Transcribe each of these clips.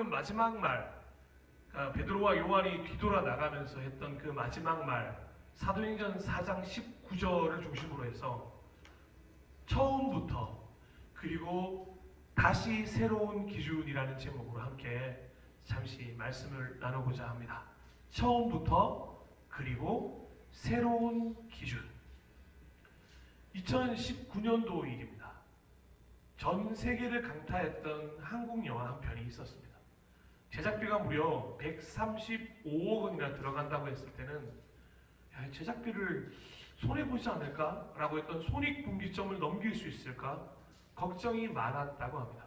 마지막 말, 베드로와 요한이 뒤돌아 나가면서 했던 그 마지막 말, 사도행전 4장 19절을 중심으로 해서 처음부터 그리고 다시 새로운 기준이라는 제목으로 함께 잠시 말씀을 나누고자 합니다. 처음부터 그리고 새로운 기준. 2019년도 일입니다. 전 세계를 강타했던 한국 영화 한 편이 있었습니다. 제작비가 무려 135억 원이나 들어간다고 했을 때는 제작비를 손해보지 않을까? 라고 했던 손익분기점을 넘길 수 있을까? 걱정이 많았다고 합니다.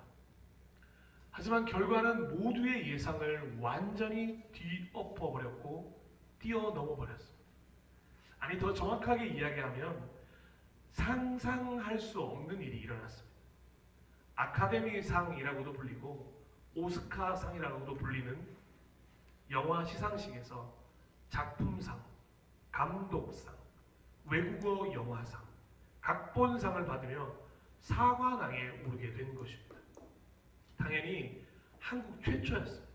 하지만 결과는 모두의 예상을 완전히 뒤엎어버렸고 뛰어넘어버렸습니다. 아니, 더 정확하게 이야기하면 상상할 수 없는 일이 일어났습니다. 아카데미상이라고도 불리고 오스카상이라고도 불리는 영화 시상식에서 작품상, 감독상, 외국어 영화상, 각본상을 받으며 사관왕에 오르게 된 것입니다. 당연히 한국 최초였습니다.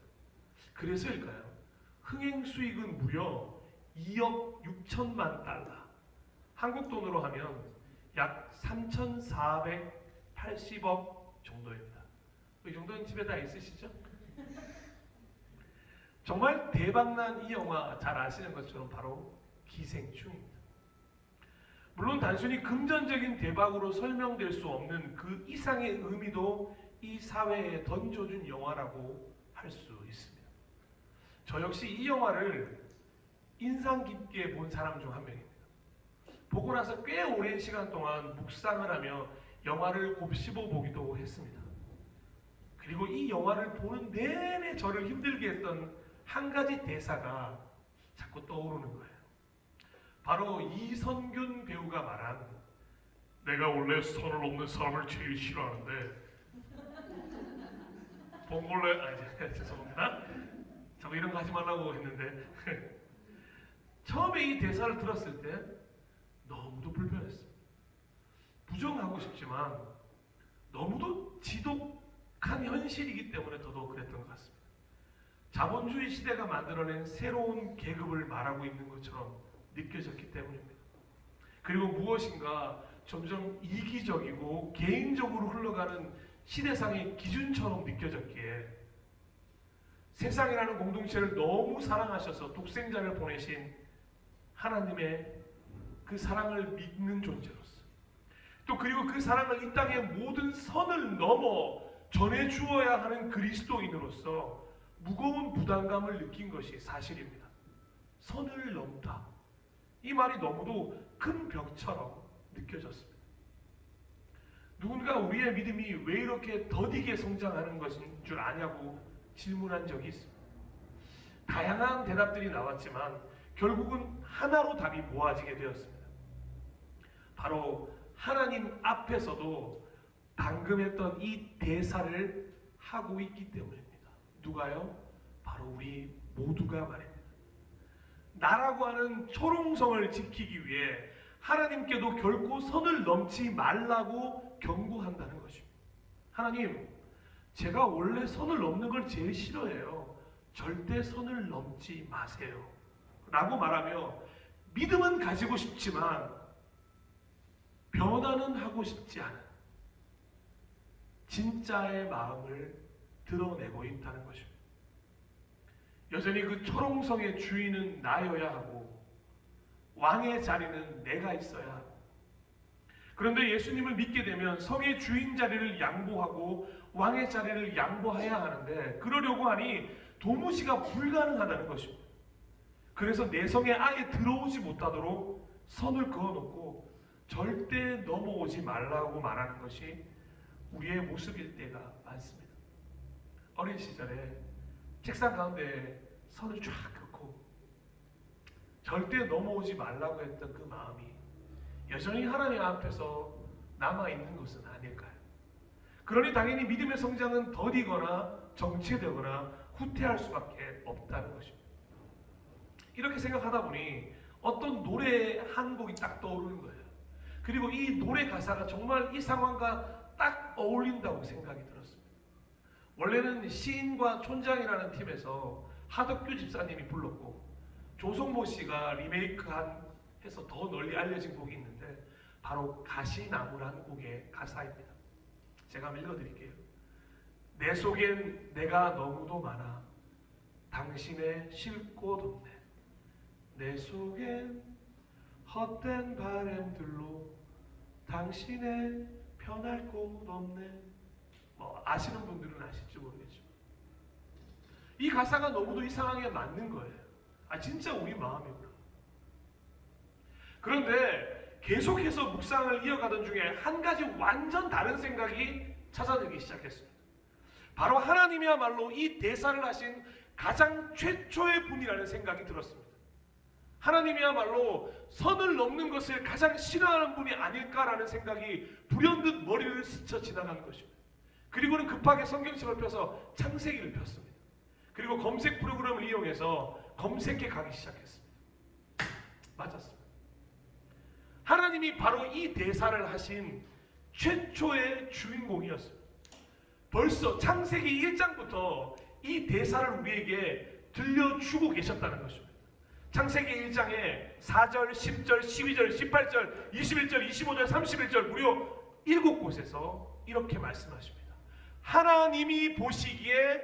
그래서일까요? 흥행 수익은 무려 2억 6천만 달러, 한국 돈으로 하면 약 3,480억 정도입니다. 이 정도는 집에 다 있으시죠? 정말 대박난 이 영화 잘 아시는 것처럼 바로 기생충입니다. 물론 단순히 금전적인 대박으로 설명될 수 없는 그 이상의 의미도 이 사회에 던져준 영화라고 할 수 있습니다. 저 역시 이 영화를 인상 깊게 본 사람 중 한 명입니다. 보고 나서 꽤 오랜 시간 동안 묵상을 하며 영화를 곱씹어 보기도 했습니다. 그리고 이 영화를 보는 내내 저를 힘들게 했던 한 가지 대사가 자꾸 떠오르는 거예요. 바로 이선균 배우가 말한 내가 원래 선을 넘는 사람을 제일 싫어하는데 봉골레 죄송합니다. 자꾸 이런 거 하지 말라고 했는데 처음에 이 대사를 들었을 때 너무도 불편했습니다. 부정하고 싶지만 너무도 지독한 현실이기 때문에 더더욱 그랬던 것 같습니다. 자본주의 시대가 만들어낸 새로운 계급을 말하고 있는 것처럼 느껴졌기 때문입니다. 그리고 무엇인가 점점 이기적이고 개인적으로 흘러가는 시대상의 기준처럼 느껴졌기에 세상이라는 공동체를 너무 사랑하셔서 독생자를 보내신 하나님의 그 사랑을 믿는 존재로서 또 그리고 그 사랑을 이 땅의 모든 선을 넘어 전해 주어야 하는 그리스도인으로서 무거운 부담감을 느낀 것이 사실입니다. 선을 넘다. 이 말이 너무도 큰 벽처럼 느껴졌습니다. 누군가 우리의 믿음이 왜 이렇게 더디게 성장하는 것인 줄 아냐고 질문한 적이 있습니다. 다양한 대답들이 나왔지만 결국은 하나로 답이 모아지게 되었습니다. 바로 하나님 앞에서도 방금 했던 이 대사를 하고 있기 때문입니다. 누가요? 바로 우리 모두가 말입니다. 나라고 하는 초롱성을 지키기 위해 하나님께도 결코 선을 넘지 말라고 경고한다는 것입니다. 하나님, 제가 원래 선을 넘는 걸 제일 싫어해요. 절대 선을 넘지 마세요. 라고 말하며 믿음은 가지고 싶지만 변화는 하고 싶지 않은 진짜의 마음을 드러내고 있다는 것입니다. 여전히 그 초롱성의 주인은 나여야 하고 왕의 자리는 내가 있어야 하고 그런데 예수님을 믿게 되면 성의 주인 자리를 양보하고 왕의 자리를 양보해야 하는데 그러려고 하니 도무지가 불가능하다는 것입니다. 그래서 내 성에 아예 들어오지 못하도록 선을 그어놓고 절대 넘어오지 말라고 말하는 것이 우리의 모습일 때가 많습니다. 어린 시절에 책상 가운데 선을 쫙 긋고 절대 넘어오지 말라고 했던 그 마음이 여전히 하나님 앞에서 남아있는 것은 아닐까요? 그러니 당연히 믿음의 성장은 더디거나 정체되거나 후퇴할 수밖에 없다는 것입니다. 이렇게 생각하다 보니 어떤 노래 한 곡이 딱 떠오르는 거예요. 그리고 이 노래 가사가 정말 이 상황과 딱 어울린다고 생각이 들었습니다. 원래는 시인과 촌장이라는 팀에서 하덕규 집사님이 불렀고 조성모 씨가 리메이크한 해서 더 널리 알려진 곡이 있는데 바로 가시나무란 곡의 가사입니다. 제가 한번 읽어드릴게요. 내 속엔 내가 너무도 많아 당신의 쉴 곳 없네. 내 속엔 헛된 바램들로 당신의 편할 곳 없네. 뭐 아시는 분들은 아실지 모르겠지만 이 가사가 너무도 이상하게 맞는 거예요. 진짜 우리 마음이구나. 그런데 계속해서 묵상을 이어가던 중에 한 가지 완전 다른 생각이 찾아들기 시작했습니다. 바로 하나님이야말로 이 대사를 하신 가장 최초의 분이라는 생각이 들었습니다. 하나님이야말로 선을 넘는 것을 가장 싫어하는 분이 아닐까라는 생각이 불현듯 머리를 스쳐 지나간 것입니다. 그리고는 급하게 성경책을 펴서 창세기를 폈습니다. 그리고 검색 프로그램을 이용해서 검색해 가기 시작했습니다. 맞았습니다. 하나님이 바로 이 대사를 하신 최초의 주인공이었습니다. 벌써 창세기 1장부터 이 대사를 우리에게 들려주고 계셨다는 것입니다. 창세기 1장에 4절, 10절, 12절, 18절, 21절, 25절, 31절 무려 7곳에서 이렇게 말씀하십니다. 하나님이 보시기에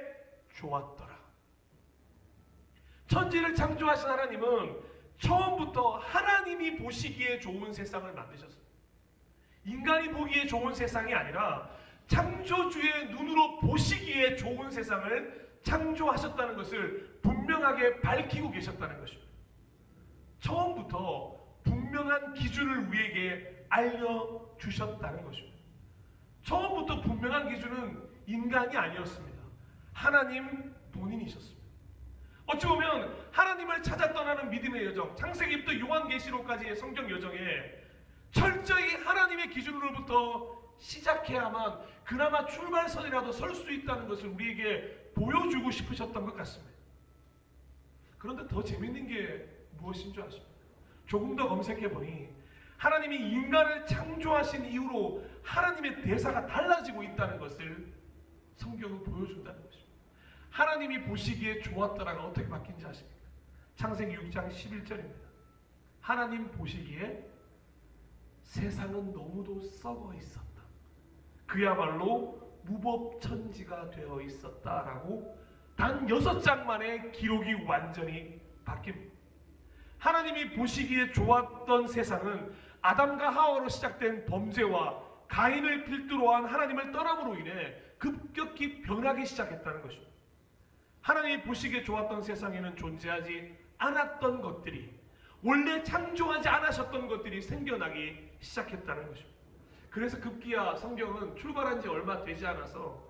좋았더라. 천지를 창조하신 하나님은 처음부터 하나님이 보시기에 좋은 세상을 만드셨습니다. 인간이 보기에 좋은 세상이 아니라 창조주의 눈으로 보시기에 좋은 세상을 창조하셨다는 것을 분명하게 밝히고 계셨다는 것입니다. 처음부터 분명한 기준을 우리에게 알려주셨다는 것입니다. 처음부터 분명한 기준은 인간이 아니었습니다. 하나님 본인이셨습니다. 어찌 보면 하나님을 찾아 떠나는 믿음의 여정, 창세기부터 요한계시록까지의 성경 여정에 철저히 하나님의 기준으로부터 시작해야만 그나마 출발선이라도 설 수 있다는 것을 우리에게 보여주고 싶으셨던 것 같습니다. 그런데 더 재밌는 게 무엇인 줄 아십니까? 조금 더 검색해보니 하나님이 인간을 창조하신 이후로 하나님의 대사가 달라지고 있다는 것을 성경은 보여준다는 것입니다. 하나님이 보시기에 좋았더라가 어떻게 바뀐지 아십니까? 창세기 6장 11절입니다. 하나님 보시기에 세상은 너무도 썩어 있었다. 그야말로 무법천지가 되어 있었다라고 단 6장 만에 기록이 완전히 바뀝니다. 하나님이 보시기에 좋았던 세상은 아담과 하와로 시작된 범죄와 가인을 필두로 한 하나님을 떠남으로 인해 급격히 변하기 시작했다는 것입니다. 하나님이 보시기에 좋았던 세상에는 존재하지 않았던 것들이, 원래 창조하지 않으셨던 것들이 생겨나기 시작했다는 것입니다. 그래서 급기야 성경은 출발한 지 얼마 되지 않아서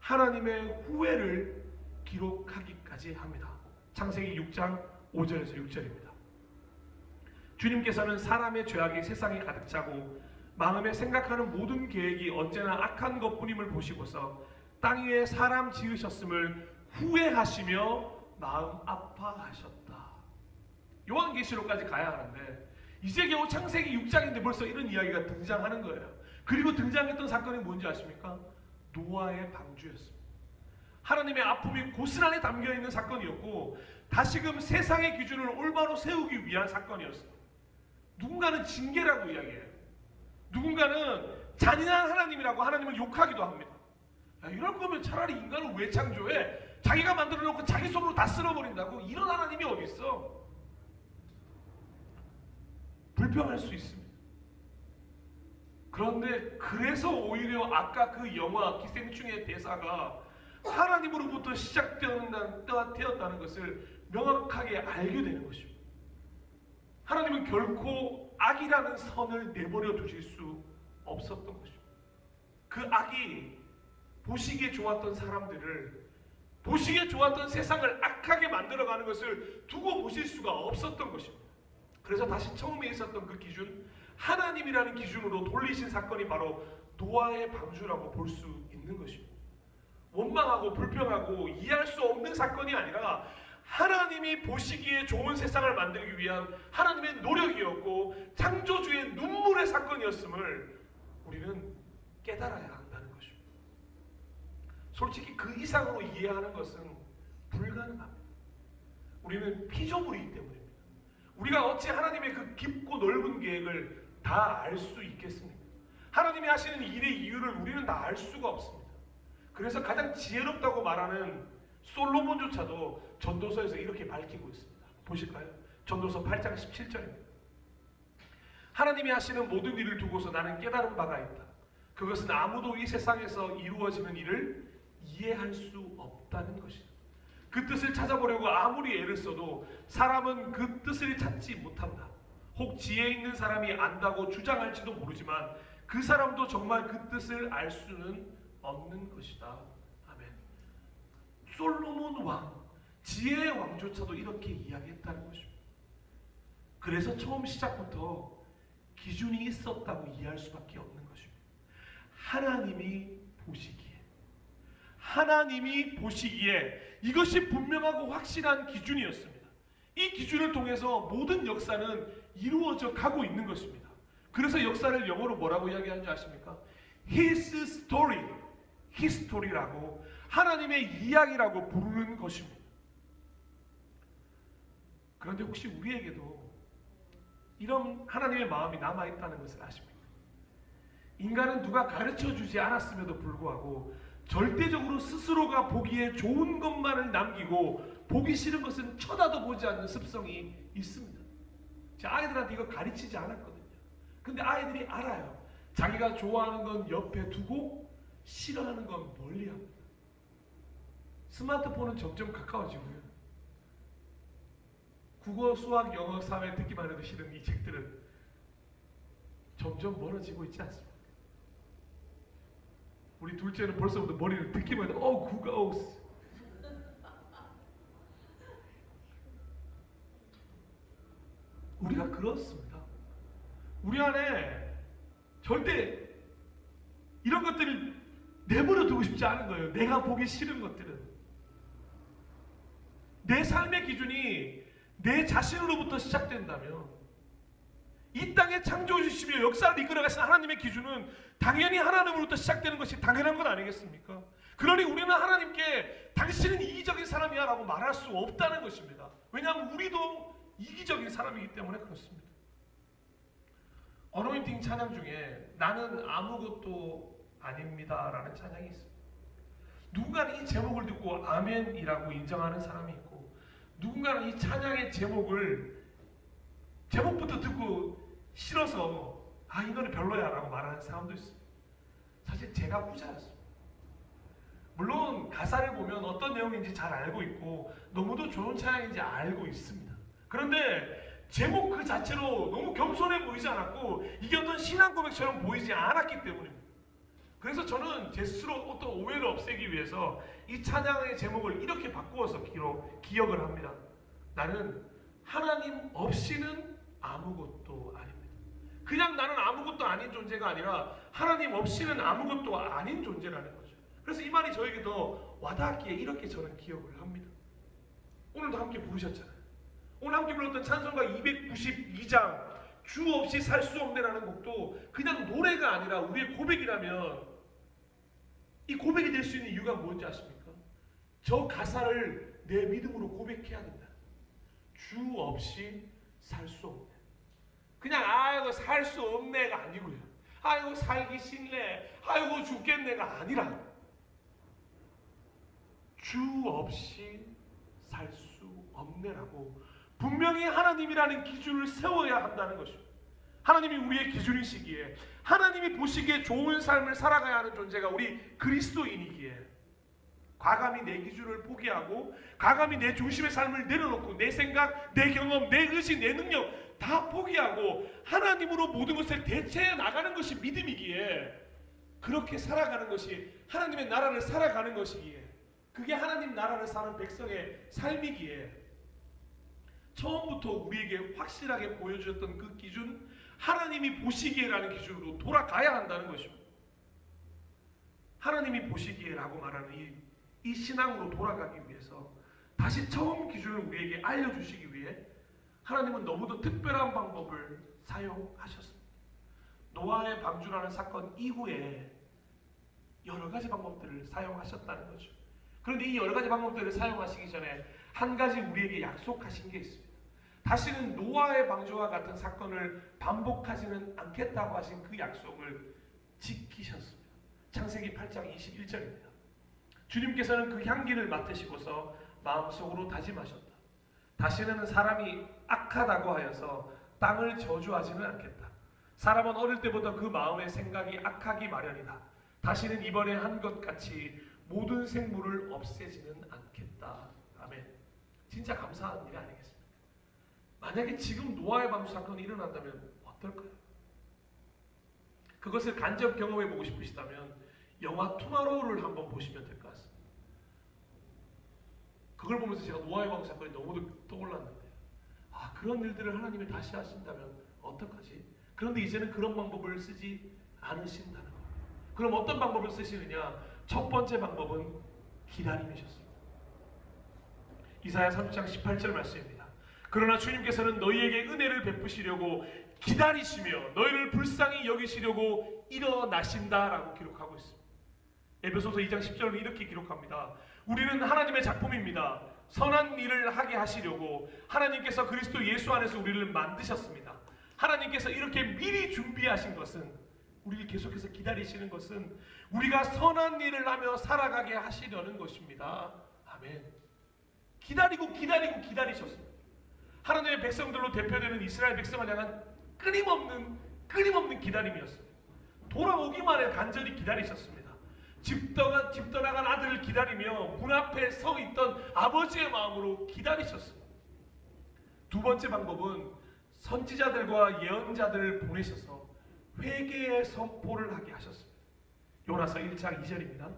하나님의 후회를 기록하기까지 합니다. 창세기 6장 5절에서 6절입니다. 주님께서는 사람의 죄악이 세상에 가득 차고 마음에 생각하는 모든 계획이 언제나 악한 것뿐임을 보시고서 땅 위에 사람 지으셨음을 후회하시며 마음 아파하셨다. 요한계시록까지 가야 하는데 이제 겨우 창세기 6장인데 벌써 이런 이야기가 등장하는 거예요. 그리고 등장했던 사건이 뭔지 아십니까? 노아의 방주였습니다. 하나님의 아픔이 고스란히 담겨있는 사건이었고 다시금 세상의 기준을 올바로 세우기 위한 사건이었습니다. 누군가는 징계라고 이야기해요. 누군가는 잔인한 하나님이라고 하나님을 욕하기도 합니다. 야, 이럴 거면 차라리 인간을 왜 창조해? 자기가 만들어 놓고 자기 손으로 다 쓸어버린다고? 이런 하나님이 어디 있어? 불평할 수 있습니다. 그런데 그래서 오히려 아까 그 영화 기생충의 대사가 하나님으로부터 시작되었다는 것을 명확하게 알게 되는 것입니다. 하나님은 결코 악이라는 선을 내버려 두실 수 없었던 것입니다. 그 악이 보시기에 좋았던 사람들을, 보시기에 좋았던 세상을 악하게 만들어가는 것을 두고 보실 수가 없었던 것입니다. 그래서 다시 처음에 있었던 그 기준, 하나님이라는 기준으로 돌리신 사건이 바로 노아의 방주라고 볼 수 있는 것입니다. 원망하고 불평하고 이해할 수 없는 사건이 아니라 하나님이 보시기에 좋은 세상을 만들기 위한 하나님의 노력이었고 창조주의 눈물의 사건이었음을 우리는 깨달아야 한다는 것입니다. 솔직히 그 이상으로 이해하는 것은 불가능합니다. 우리는 피조물이기 때문입니다. 우리가 어찌 하나님의 그 깊고 넓은 계획을 다 알 수 있겠습니까? 하나님이 하시는 일의 이유를 우리는 다 알 수가 없습니다. 그래서 가장 지혜롭다고 말하는 솔로몬조차도 전도서에서 이렇게 밝히고 있습니다. 보실까요? 전도서 8장 17절입니다. 하나님이 하시는 모든 일을 두고서 나는 깨달은 바가 있다. 그것은 아무도 이 세상에서 이루어지는 일을 이해할 수 없다는 것이다. 그 뜻을 찾아보려고 아무리 애를 써도 사람은 그 뜻을 찾지 못한다. 혹 지혜 있는 사람이 안다고 주장할지도 모르지만 그 사람도 정말 그 뜻을 알 수는 없는 것이다. 아멘. 솔로몬 왕, 지혜의 왕조차도 이렇게 이야기했다는 것입니다. 그래서 처음 시작부터 기준이 있었다고 이해할 수밖에 없는 것입니다. 하나님이 보시기에 이것이 분명하고 확실한 기준이었습니다. 이 기준을 통해서 모든 역사는 이루어져 가고 있는 것입니다. 그래서 역사를 영어로 뭐라고 이야기하는지 아십니까? His story, history라고, 하나님의 이야기라고 부르는 것입니다. 그런데 혹시 우리에게도 이런 하나님의 마음이 남아있다는 것을 아십니까? 인간은 누가 가르쳐주지 않았음에도 불구하고 절대적으로 스스로가 보기에 좋은 것만을 남기고 보기 싫은 것은 쳐다도 보지 않는 습성이 있습니다. 제 아이들한테 이거 가르치지 않았거든요. 근데 아이들이 알아요. 자기가 좋아하는 건 옆에 두고 싫어하는 건 멀리 합니다. 스마트폰은 점점 가까워지고요. 국어, 수학, 영어, 사회 듣기만 해도 싫은 이 책들은 점점 멀어지고 있지 않습니까? 우리 둘째는 벌써부터 머리를 듣기만 해도 국어, 우리가 그렇습니다. 우리 안에 절대 이런 것들을 내버려 두고 싶지 않은 거예요. 내가 보기 싫은 것들은. 내 삶의 기준이 내 자신으로부터 시작된다면 이 땅에 창조해 주시며 역사를 이끌어가신 하나님의 기준은 당연히 하나님으로부터 시작되는 것이 당연한 것 아니겠습니까? 그러니 우리는 하나님께 당신은 이기적인 사람이야 라고 말할 수 없다는 것입니다. 왜냐하면 우리도 이기적인 사람이기 때문에 그렇습니다. 어노인팅 찬양 중에 나는 아무것도 아닙니다 라는 찬양이 있습니다. 누군가는 이 제목을 듣고 아멘이라고 인정하는 사람이 있고, 누군가는 이 찬양의 제목부터 듣고 싫어서 이 노래 별로야 라고 말하는 사람도 있습니다. 사실 제가 후자였습니다. 물론 가사를 보면 어떤 내용인지 잘 알고 있고 너무도 좋은 찬양인지 알고 있습니다. 그런데 제목 그 자체로 너무 겸손해 보이지 않았고 이게 어떤 신앙 고백처럼 보이지 않았기 때문입니다. 그래서 저는 제 스스로 어떤 오해를 없애기 위해서 이 찬양의 제목을 이렇게 바꾸어서 기억을 합니다. 나는 하나님 없이는 아무것도 아닙니다. 그냥 나는 아무것도 아닌 존재가 아니라 하나님 없이는 아무것도 아닌 존재라는 거죠. 그래서 이 말이 저에게 더 와닿기에 이렇게 저는 기억을 합니다. 오늘도 함께 부르셨잖아요. 오늘 함께 불렀던 찬송가 292장 주 없이 살 수 없네라는 곡도 그냥 노래가 아니라 우리의 고백이라면 이 고백이 될 수 있는 이유가 뭔지 아십니까? 저 가사를 내 믿음으로 고백해야 된다. 주 없이 살 수 없네. 그냥 아이고 살 수 없네가 아니고요. 아이고 살기 싫네. 아이고 죽겠네가 아니라 주 없이 살 수 없네라고 분명히 하나님이라는 기준을 세워야 한다는 것입니다. 하나님이 우리의 기준이시기에, 하나님이 보시기에 좋은 삶을 살아가야 하는 존재가 우리 그리스도인이기에 과감히 내 기준을 포기하고 과감히 내 중심의 삶을 내려놓고 내 생각, 내 경험, 내 의식, 내 능력 다 포기하고 하나님으로 모든 것을 대체해 나가는 것이 믿음이기에, 그렇게 살아가는 것이 하나님의 나라를 살아가는 것이기에, 그게 하나님 나라를 사는 백성의 삶이기에 처음부터 우리에게 확실하게 보여주셨던 그 기준, 하나님이 보시기에라는 기준으로 돌아가야 한다는 것입니다. 하나님이 보시기에라고 말하는 이 신앙으로 돌아가기 위해서 다시 처음 기준을 우리에게 알려주시기 위해 하나님은 너무도 특별한 방법을 사용하셨습니다. 노아의 방주라는 사건 이후에 여러 가지 방법들을 사용하셨다는 거죠. 그런데 이 여러 가지 방법들을 사용하시기 전에 한 가지 우리에게 약속하신 게 있습니다. 다시는 노아의 방주와 같은 사건을 반복하지는 않겠다고 하신 그 약속을 지키셨습니다. 창세기 8장 21절입니다. 주님께서는 그 향기를 맡으시고서 마음속으로 다짐하셨다. 다시는 사람이 악하다고 하여서 땅을 저주하지는 않겠다. 사람은 어릴 때부터 그 마음의 생각이 악하기 마련이다. 다시는 이번에 한 것 같이 모든 생물을 없애지는 않겠다. 아멘. 진짜 감사한 일이 아니겠습니까? 만약에 지금 노아의 방주 사건이 일어난다면 어떨까요? 그것을 간접 경험해 보고 싶으시다면 영화 투마로우를 한번 보시면 될 것 같습니다. 그걸 보면서 제가 노아의 방주 사건이 너무도 떠올랐는데, 그런 일들을 하나님이 다시 하신다면 어떡하지? 그런데 이제는 그런 방법을 쓰지 않으신다는 거예요. 그럼 어떤 방법을 쓰시느냐? 첫 번째 방법은 기다림이셨습니다. 이사야 30장 18절 말씀입니다. 그러나 주님께서는 너희에게 은혜를 베푸시려고 기다리시며 너희를 불쌍히 여기시려고 일어나신다라고 기록하고 있습니다. 에베소서 2장 10절은 이렇게 기록합니다. 우리는 하나님의 작품입니다. 선한 일을 하게 하시려고 하나님께서 그리스도 예수 안에서 우리를 만드셨습니다. 하나님께서 이렇게 미리 준비하신 것은, 우리를 계속해서 기다리시는 것은 우리가 선한 일을 하며 살아가게 하시려는 것입니다. 아멘. 기다리고 기다리셨습니다. 하나님의 백성들로 대표되는 이스라엘 백성을 향한 끊임없는 기다림이었습니다. 돌아오기만 해 간절히 기다리셨습니다. 집 떠나간 아들을 기다리며 문 앞에 서 있던 아버지의 마음으로 기다리셨습니다. 두 번째 방법은 선지자들과 예언자들을 보내셔서 회개의 선포를 하게 하셨습니다. 요나서 1장 2절입니다.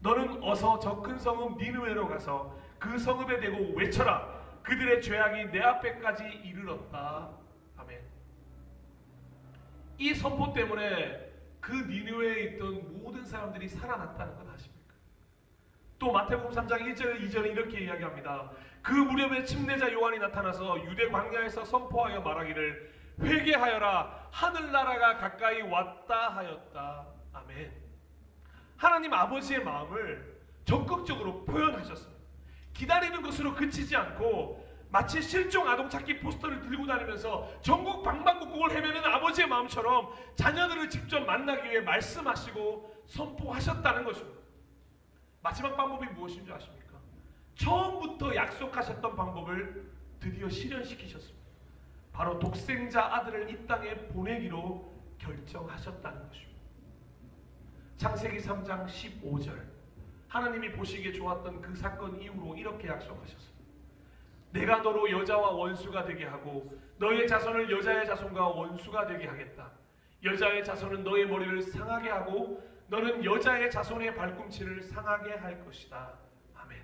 너는 어서 저 큰 성읍 니느웨로 가서 그 성읍에 대고 외쳐라. 그들의 죄악이 내 앞에까지 이르렀다. 아멘. 이 선포 때문에 그 니느웨에 있던 모든 사람들이 살아났다는 걸 아십니까? 또 마태복음 3장 1절 2절에 이렇게 이야기합니다. 그 무렵에 침례자 요한이 나타나서 유대 광야에서 선포하여 말하기를 회개하여라 하늘나라가 가까이 왔다 하였다. 아멘. 하나님 아버지의 마음을 적극적으로 표현하셨습니다. 기다리는 것으로 그치지 않고 마치 실종 아동 찾기 포스터를 들고 다니면서 전국 방방곡곡을 헤매는 아버지의 마음처럼 자녀들을 직접 만나기 위해 말씀하시고 선포하셨다는 것입니다. 마지막 방법이 무엇인 줄 아십니까? 처음부터 약속하셨던 방법을 드디어 실현시키셨습니다. 바로 독생자 아들을 이 땅에 보내기로 결정하셨다는 것입니다. 창세기 3장 15절, 하나님이 보시기에 좋았던 그 사건 이후로 이렇게 약속하셨습니다. 내가 너로 여자와 원수가 되게 하고 너의 자손을 여자의 자손과 원수가 되게 하겠다. 여자의 자손은 너의 머리를 상하게 하고 너는 여자의 자손의 발꿈치를 상하게 할 것이다. 아멘.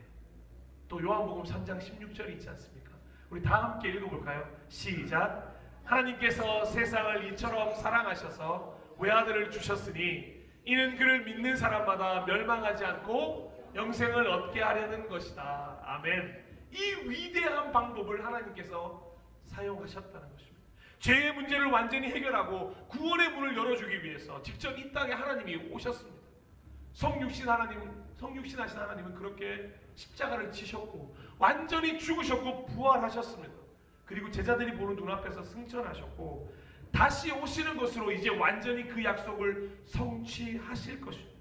또 요한복음 3장 16절이 있지 않습니까? 우리 다 함께 읽어볼까요? 시작. 하나님께서 세상을 이처럼 사랑하셔서 외아들을 주셨으니 이는 그를 믿는 사람마다 멸망하지 않고 영생을 얻게 하려는 것이다. 아멘. 이 위대한 방법을 하나님께서 사용하셨다는 것입니다. 죄의 문제를 완전히 해결하고 구원의 문을 열어주기 위해서 직접 이 땅에 하나님이 오셨습니다. 성육신 하신 하나님은 그렇게 십자가를 지셨고 완전히 죽으셨고 부활하셨습니다. 그리고 제자들이 보는 눈앞에서 승천하셨고 다시 오시는 것으로 이제 완전히 그 약속을 성취하실 것입니다.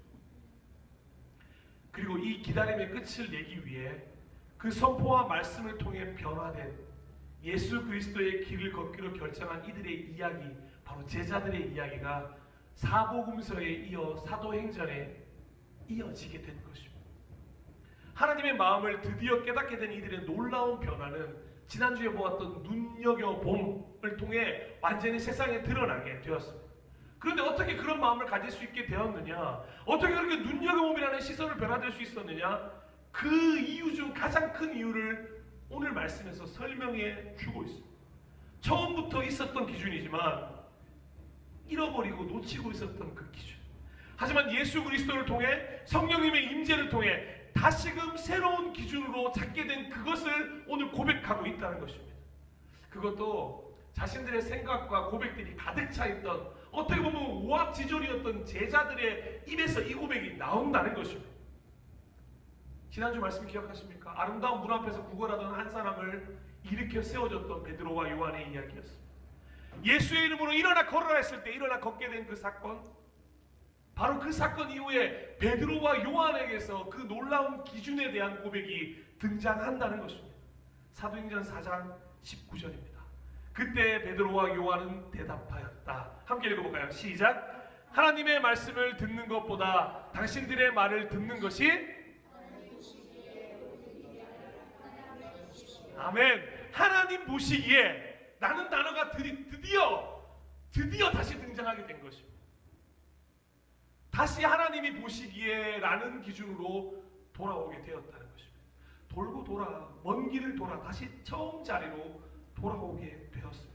그리고 이 기다림의 끝을 내기 위해 그 선포와 말씀을 통해 변화된 예수 그리스도의 길을 걷기로 결정한 이들의 이야기, 바로 제자들의 이야기가 사복음서에 이어 사도행전에 이어지게 된 것입니다. 하나님의 마음을 드디어 깨닫게 된 이들의 놀라운 변화는 지난주에 보았던 눈여겨봄을 통해 완전히 세상에 드러나게 되었습니다. 그런데 어떻게 그런 마음을 가질 수 있게 되었느냐? 어떻게 그렇게 눈여겨봄이라는 시선을 변화될 수 있었느냐? 그 이유 중 가장 큰 이유를 오늘 말씀에서 설명해 주고 있습니다. 처음부터 있었던 기준이지만 잃어버리고 놓치고 있었던 그 기준. 하지만 예수 그리스도를 통해 성령님의 임재를 통해 다시금 새로운 기준으로 찾게 된 그것을 오늘 고백하고 있다는 것입니다. 그것도 자신들의 생각과 고백들이 가득 차 있던, 어떻게 보면 오합지졸이었던 제자들의 입에서 이 고백이 나온다는 것입니다. 지난주 말씀 기억하십니까? 아름다운 문 앞에서 구걸하던 한 사람을 일으켜 세워줬던 베드로와 요한의 이야기였습니다. 예수의 이름으로 일어나 걸어라 했을 때 일어나 걷게 된 그 사건, 바로 그 사건 이후에 베드로와 요한에게서 그 놀라운 기준에 대한 고백이 등장한다는 것입니다. 사도행전 4장 19절입니다. 그때 베드로와 요한은 대답하였다. 함께 읽어볼까요? 시작. 하나님의 말씀을 듣는 것보다 당신들의 말을 듣는 것이, 아멘. 하나님 보시기에 라는 단어가 드디어 다시 등장하게 된 것입니다. 다시 하나님이 보시기에 라는 기준으로 돌아오게 되었다는 것입니다. 돌고 돌아 먼 길을 돌아 다시 처음 자리로 돌아오게 되었습니다.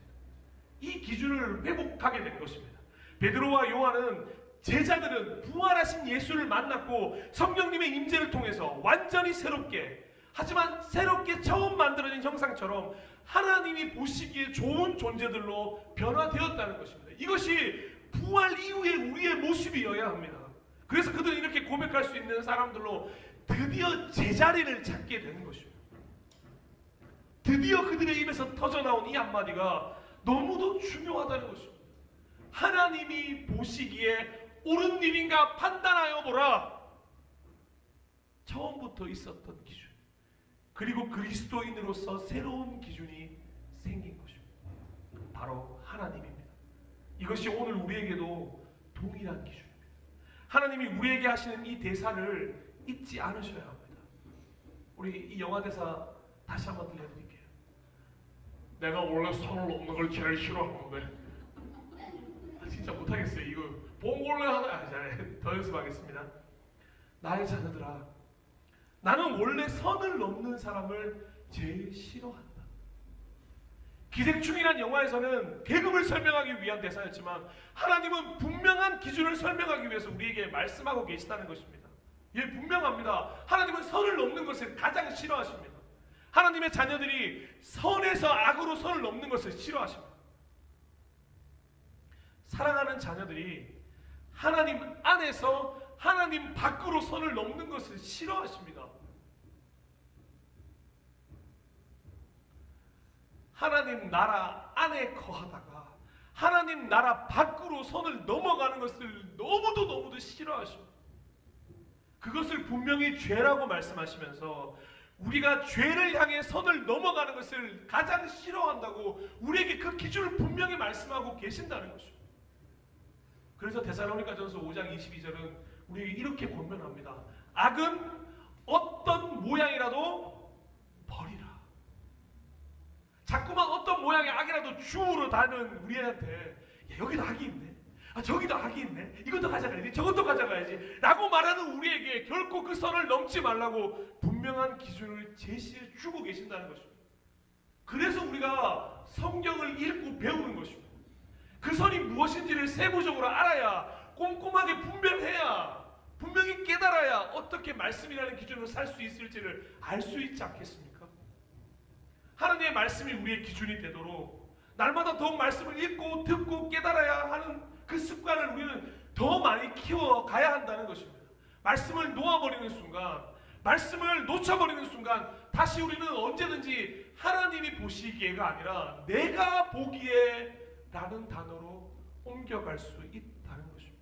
이 기준을 회복하게 된 것입니다. 베드로와 요한은, 제자들은 부활하신 예수를 만났고 성령님의 임재를 통해서 완전히 새롭게, 하지만 새롭게 처음 만들어진 형상처럼 하나님이 보시기에 좋은 존재들로 변화되었다는 것입니다. 이것이 부활 이후의 우리의 모습이어야 합니다. 그래서 그들은 이렇게 고백할 수 있는 사람들로 드디어 제자리를 찾게 되는 것입니다. 드디어 그들의 입에서 터져나온 이 한마디가 너무도 중요하다는 것입니다. 하나님이 보시기에 옳은 일인가 판단하여 보라. 처음부터 있었던 기준, 그리고 그리스도인으로서 새로운 기준이 생긴 것입니다. 바로 하나님입니다. 이것이 오늘 우리에게도 동일한 기준입니다. 하나님이 우리에게 하시는 이 대사를 잊지 않으셔야 합니다. 우리 이 영화 대사 다시 한번 들려드릴게요. 내가 원래 선을 넘는 걸 제일 싫어하는데, 진짜 못하겠어요. 이거 봉골레 하나, 더 연습하겠습니다. 나의 자녀들아, 나는 원래 선을 넘는 사람을 제일 싫어한다. 기생충이란 영화에서는 계급을 설명하기 위한 대사였지만 하나님은 분명한 기준을 설명하기 위해서 우리에게 말씀하고 계시다는 것입니다. 예, 분명합니다. 하나님은 선을 넘는 것을 가장 싫어하십니다. 하나님의 자녀들이 선에서 악으로 선을 넘는 것을 싫어하십니다. 사랑하는 자녀들이 하나님 안에서 하나님 밖으로 선을 넘는 것을 싫어하십니다. 하나님 나라 안에 거하다가 하나님 나라 밖으로 선을 넘어가는 것을 너무도 싫어하십니다. 그것을 분명히 죄라고 말씀하시면서 우리가 죄를 향해 선을 넘어가는 것을 가장 싫어한다고 우리에게 그 기준을 분명히 말씀하고 계신다는 것입니다. 그래서 데살로니가전서 5장 22절은 우리에게 이렇게 권면합니다. 악은 어떤 모양이라도 버리라. 자꾸만 어떤 모양의 악이라도 주우러 다니는 우리한테, 야, 여기도 악이 있네, 저기도 악이 있네, 이것도 가져가야지, 저것도 가져가야지 라고 말하는 우리에게 결코 그 선을 넘지 말라고 분명한 기준을 제시해 주고 계신다는 것입니다. 그래서 우리가 성경을 읽고 배우는 것입니다. 그 선이 무엇인지를 세부적으로 알아야, 꼼꼼하게 분별해야, 분명히 깨달아야 어떻게 말씀이라는 기준으로 살 수 있을지를 알 수 있지 않겠습니까? 하나님의 말씀이 우리의 기준이 되도록 날마다 더욱 말씀을 읽고 듣고 깨달아야 하는 그 습관을 우리는 더 많이 키워가야 한다는 것입니다. 말씀을 놓아버리는 순간, 말씀을 놓쳐버리는 순간 다시 우리는 언제든지 하나님이 보시기에가 아니라 내가 보기에 라는 단어로 옮겨갈 수 있다는 것입니다.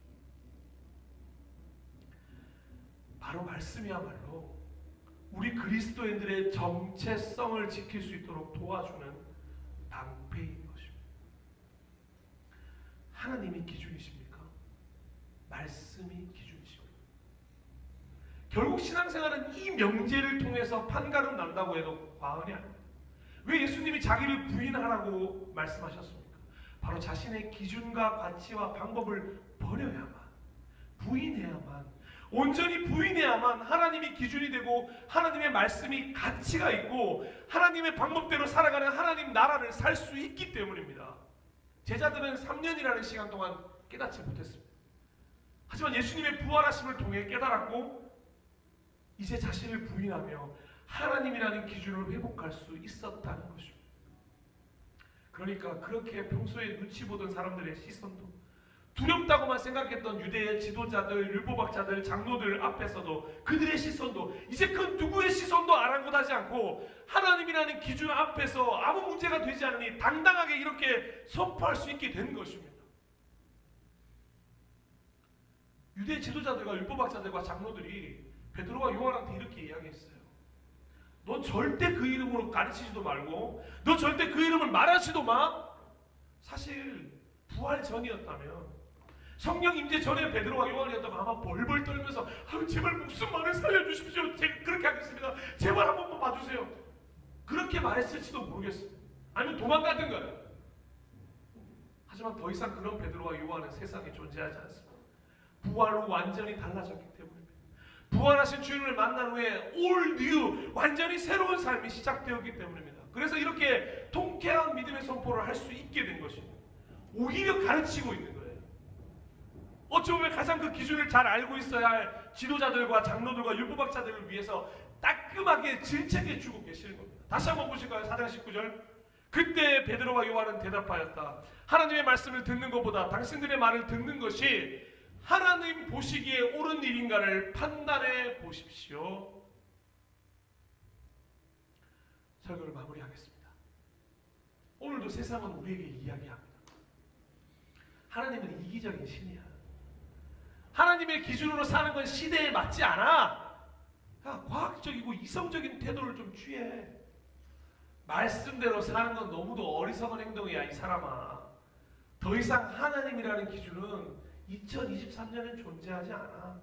바로 말씀이야말로 우리 그리스도인들의 정체성을 지킬 수 있도록 도와주는 방패인 것입니다. 하나님이 기준이십니까? 말씀이 기준이십니까? 결국 신앙생활은 이 명제를 통해서 판가름 난다고 해도 과언이 아닙니다. 왜 예수님이 자기를 부인하라고 말씀하셨습니까? 바로 자신의 기준과 가치와 방법을 버려야만, 부인해야만, 온전히 부인해야만 하나님이 기준이 되고 하나님의 말씀이 가치가 있고 하나님의 방법대로 살아가는 하나님 나라를 살 수 있기 때문입니다. 제자들은 3년이라는 시간 동안 깨닫지 못했습니다. 하지만 예수님의 부활하심을 통해 깨달았고 이제 자신을 부인하며 하나님이라는 기준을 회복할 수 있었다는 것입니다. 그러니까 그렇게 평소에 눈치 보던 사람들의 시선도, 두렵다고만 생각했던 유대의 지도자들, 율법학자들, 장로들 앞에서도 그들의 시선도 이제 그 누구의 시선도 아랑곳하지 않고 하나님이라는 기준 앞에서 아무 문제가 되지 않으니 당당하게 이렇게 선포할 수 있게 된 것입니다. 유대 지도자들과 율법학자들과 장로들이 베드로와 요한한테 이렇게 이야기했어요. 너 절대 그 이름으로 가르치지도 말고 너 절대 그 이름을 말하지도 마. 사실 부활 전이었다면, 성령 임재 전에 베드로와 요한이었다면 아마 벌벌 떨면서 제발 목숨만을 살려주십시오. 제가 그렇게 하겠습니다. 제발 한 번만 봐주세요. 그렇게 말했을지도 모르겠어요. 아니면 도망가든가요. 하지만 더 이상 그런 베드로와 요한은 세상에 존재하지 않습니다. 부활로 완전히 달라졌기 때문입니다. 부활하신 주님을 만난 후에 all new, 완전히 새로운 삶이 시작되었기 때문입니다. 그래서 이렇게 통쾌한 믿음의 선포를 할 수 있게 된 것입니다. 오히려 가르치고 있는 거예요. 어찌 보면 가장 그 기준을 잘 알고 있어야 할 지도자들과 장로들과 율법학자들을 위해서 따끔하게 질책해 주고 계시는 겁니다. 다시 한번 보실까요? 4장 19절. 그때 베드로와 요한은 대답하였다. 하나님의 말씀을 듣는 것보다 당신들의 말을 듣는 것이 하나님 보시기에 옳은 일인가를 판단해 보십시오. 설교를 마무리하겠습니다. 오늘도 세상은 우리에게 이야기합니다. 하나님은 이기적인 신이야. 하나님의 기준으로 사는 건 시대에 맞지 않아. 과학적이고 이성적인 태도를 좀 취해. 말씀대로 사는 건 너무도 어리석은 행동이야, 이 사람아. 더 이상 하나님이라는 기준은 2023년엔 존재하지 않아.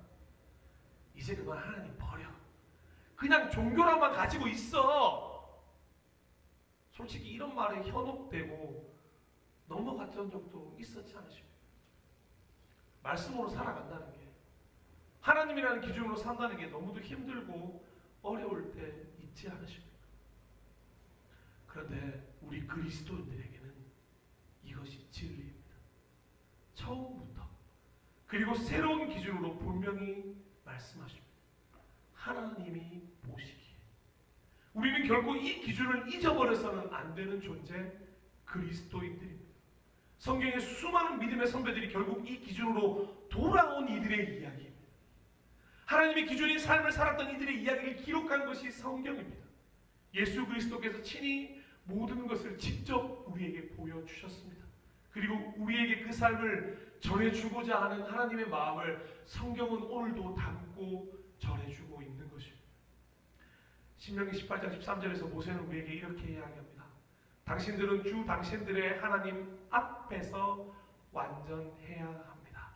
이제 그만 하나님 버려. 그냥 종교란만 가지고 있어. 솔직히 이런 말에 현혹되고 넘어갔던 적도 있었지 않으십니까? 말씀으로 살아간다는 게, 하나님이라는 기준으로 산다는 게 너무도 힘들고 어려울 때 있지 않으십니까? 그런데 우리 그리스도인들에게는 이것이 진리입니다. 처음부터 그리고 새로운 기준으로 분명히 말씀하십니다. 하나님이 보시기에 우리는 결코 이 기준을 잊어버려서는 안 되는 존재, 그리스도인들입니다. 성경의 수많은 믿음의 선배들이 결국 이 기준으로 돌아온 이들의 이야기입니다. 하나님의 기준인 삶을 살았던 이들의 이야기를 기록한 것이 성경입니다. 예수 그리스도께서 친히 모든 것을 직접 우리에게 보여주셨습니다. 그리고 우리에게 그 삶을 전해주고자 하는 하나님의 마음을 성경은 오늘도 담고 전해주고 있는 것입니다. 신명기 18장 13절에서 모세는 우리에게 이렇게 이야기합니다. 당신들은 주 당신들의 하나님 앞에서 완전해야 합니다.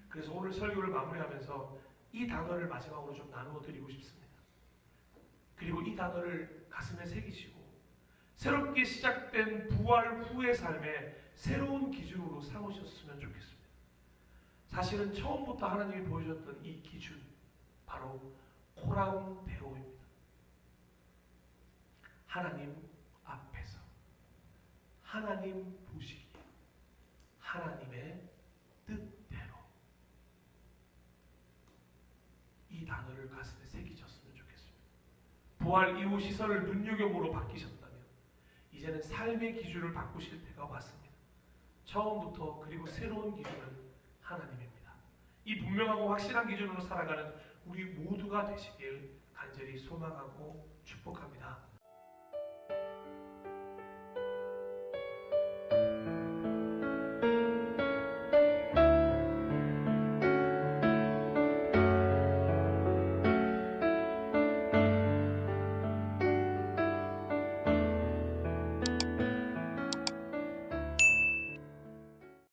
그래서 오늘 설교를 마무리하면서 이 단어를 마지막으로 좀 나누어 드리고 싶습니다. 그리고 이 단어를 가슴에 새기시고 새롭게 시작된 부활 후의 삶에 새로운 기준으로 삼으셨으면 좋겠습니다. 사실은 처음부터 하나님이 보여줬던 이 기준, 바로 코라운데오입니다. 하나님 앞에서, 하나님 보시기에, 하나님의 뜻대로, 이 단어를 가슴에 새기셨으면 좋겠습니다. 부활 이후 시선을 눈여겨보러 바뀌셨다면 이제는 삶의 기준을 바꾸실 때가 왔습니다. 처음부터 그리고 새로운 기준은 하나님입니다. 이 분명하고 확실한 기준으로 살아가는 우리 모두가 되시길 간절히 소망하고 축복합니다.